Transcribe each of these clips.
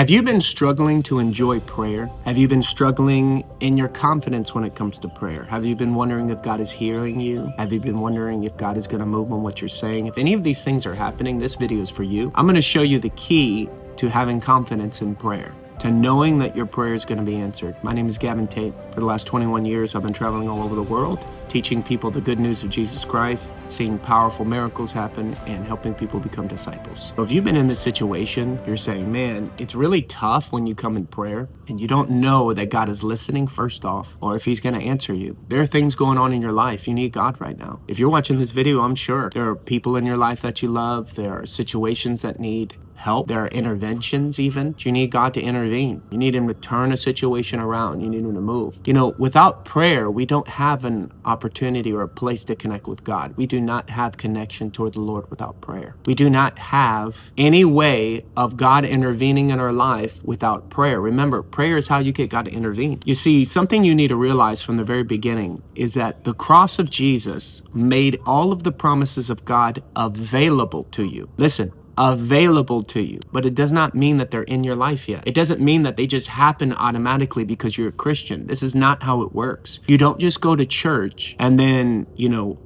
Have you been struggling to enjoy prayer? Have you been struggling in your confidence when it comes to prayer? Have you been wondering if God is hearing you? Have you been wondering if God is going to move on what you're saying? If any of these things are happening, this video is for you. I'm going to show you the key to having confidence in prayer, to knowing that your prayer is going to be answered. My name is Gavin Tate. For the last 21 years, I've been traveling all over the world, teaching people the good news of Jesus Christ, seeing powerful miracles happen, and helping people become disciples. So if you've been in this situation, you're saying, man, it's really tough when you come in prayer and you don't know that God is listening first off, or if he's going to answer you. There are things going on in your life. You need God right now. If you're watching this video, I'm sure there are people in your life that you love. There are situations that need help. There are interventions even. You need God to intervene. You need him to turn a situation around. You need him to move. You know, without prayer, we don't have an opportunity or a place to connect with God. We do not have connection toward the Lord without prayer. We do not have any way of God intervening in our life without prayer. Remember, prayer is how you get God to intervene. You see, something you need to realize from the very beginning is that the cross of Jesus made all of the promises of God available to you. Listen, available to you, but it does not mean that they're in your life yet. It doesn't mean that they just happen automatically because you're a Christian. This is not how it works. You don't just go to church and then,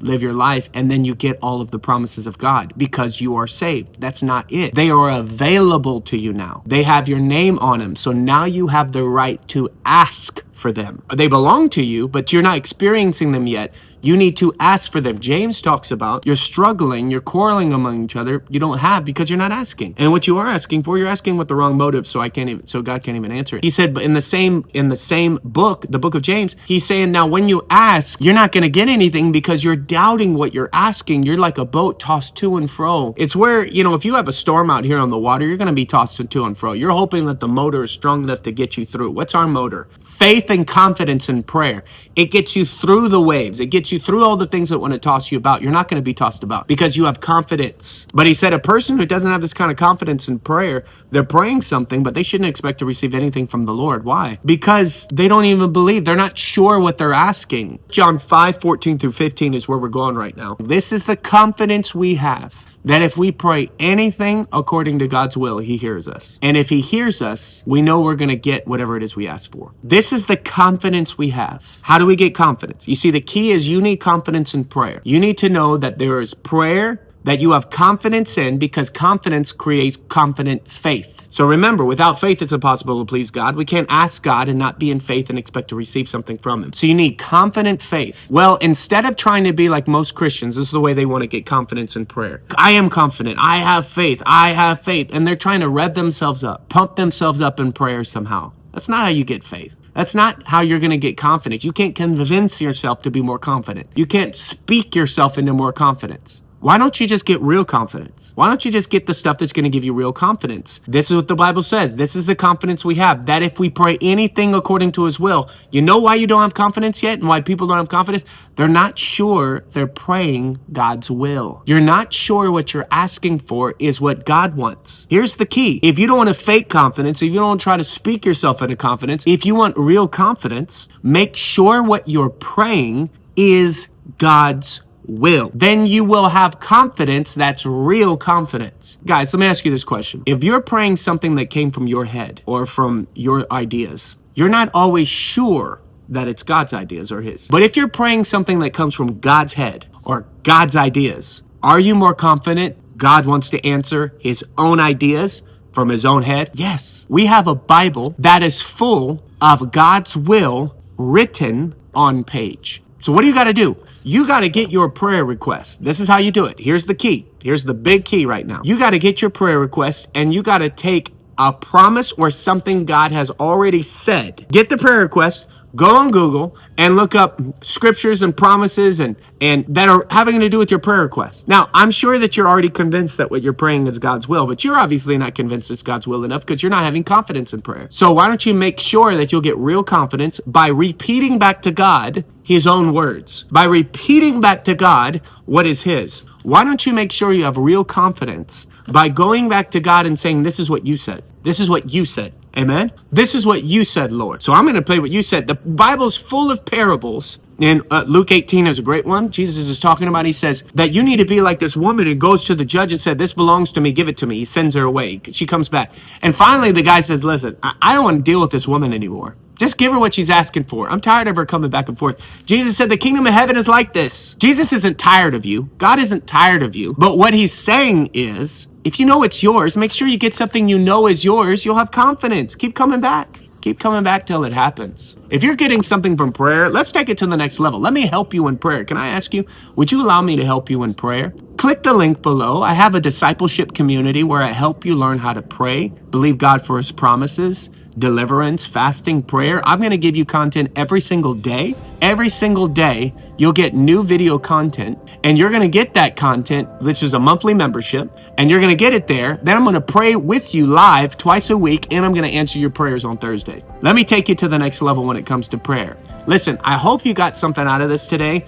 live your life and then you get all of the promises of God because you are saved. That's not it. They are available to you now. They have your name on them. So now you have the right to ask for them. They belong to you, but you're not experiencing them yet. You need to ask for them. James talks about you're struggling, you're quarreling among each other. You don't have because you're not asking. And what you are asking for, you're asking with the wrong motive, so God can't even answer it. He said, but in the same book, the book of James, he's saying now when you ask, you're not going to get anything because you're doubting what you're asking. You're like a boat tossed to and fro. It's where, if you have a storm out here on the water, you're going to be tossed to and fro. You're hoping that the motor is strong enough to get you through. What's our motor? Faith and confidence in prayer. It gets you through the waves. It gets you through all the things that want to toss you about. You're not going to be tossed about because you have confidence. But he said a person who doesn't have this kind of confidence in prayer, they're praying something, but they shouldn't expect to receive anything from the Lord. Why? Because they don't even believe. They're not sure what they're asking. John 5:14-15 is where we're going right now. This is the confidence we have, that if we pray anything according to God's will, he hears us. And if he hears us, we know we're going to get whatever it is we ask for. This is the confidence we have. How do we get confidence? You see, the key is you need confidence in prayer. You need to know that there is prayer that you have confidence in, because confidence creates confident faith. So remember, without faith, it's impossible to please God. We can't ask God and not be in faith and expect to receive something from him. So you need confident faith. Well, instead of trying to be like most Christians, this is the way they want to get confidence in prayer. I am confident. I have faith. I have faith. And they're trying to rev themselves up, pump themselves up in prayer somehow. That's not how you get faith. That's not how you're going to get confidence. You can't convince yourself to be more confident. You can't speak yourself into more confidence. Why don't you just get real confidence? Why don't you just get the stuff that's going to give you real confidence? This is what the Bible says. This is the confidence we have, that if we pray anything according to his will. You know why you don't have confidence yet and why people don't have confidence? They're not sure they're praying God's will. You're not sure what you're asking for is what God wants. Here's the key. If you don't want to fake confidence, if you don't want to try to speak yourself into confidence, if you want real confidence, make sure what you're praying is God's will. Then you will have confidence that's real confidence. Guys, let me ask you this question. If you're praying something that came from your head or from your ideas, you're not always sure that it's God's ideas or his. But if you're praying something that comes from God's head or God's ideas, are you more confident God wants to answer his own ideas from his own head? Yes. We have a Bible that is full of God's will written on page. So what do you got to do? You got to get your prayer request. This is how you do it. Here's the key. Here's the big key right now. You got to get your prayer request and you got to take a promise or something God has already said. Get the prayer request, go on Google and look up scriptures and promises and that are having to do with your prayer request. Now, I'm sure that you're already convinced that what you're praying is God's will, but you're obviously not convinced it's God's will enough because you're not having confidence in prayer. So why don't you make sure that you'll get real confidence by repeating back to God his own words, by repeating back to God what is his. Why don't you make sure you have real confidence by going back to God and saying, this is what you said. This is what you said. Amen. This is what you said, Lord. So I'm going to play what you said. The Bible's full of parables And Luke 18 is a great one. Jesus is talking about, he says that you need to be like this woman who goes to the judge and said, this belongs to me, give it to me. He sends her away. She comes back. And finally, the guy says, listen, I don't want to deal with this woman anymore. Just give her what she's asking for. I'm tired of her coming back and forth. Jesus said the kingdom of heaven is like this. Jesus isn't tired of you. God isn't tired of you. But what he's saying is, if you know it's yours, make sure you get something you know is yours. You'll have confidence. Keep coming back. Keep coming back till it happens. If you're getting something from prayer, let's take it to the next level. Let me help you in prayer. Can I ask you, would you allow me to help you in prayer? Click the link below. I have a discipleship community where I help you learn how to pray, believe God for his promises, deliverance, fasting, prayer. I'm going to give you content every single day. Every single day, you'll get new video content, and you're going to get that content, which is a monthly membership, and you're going to get it there. Then I'm going to pray with you live twice a week, and I'm going to answer your prayers on Thursday. Let me take you to the next level when it comes to prayer. Listen, I hope you got something out of this today.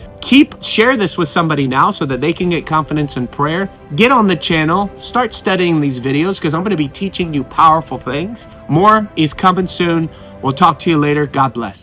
Share this with somebody now so that they can get confidence in prayer. Get on the channel, start studying these videos because I'm going to be teaching you powerful things. More is coming soon. We'll talk to you later. God bless.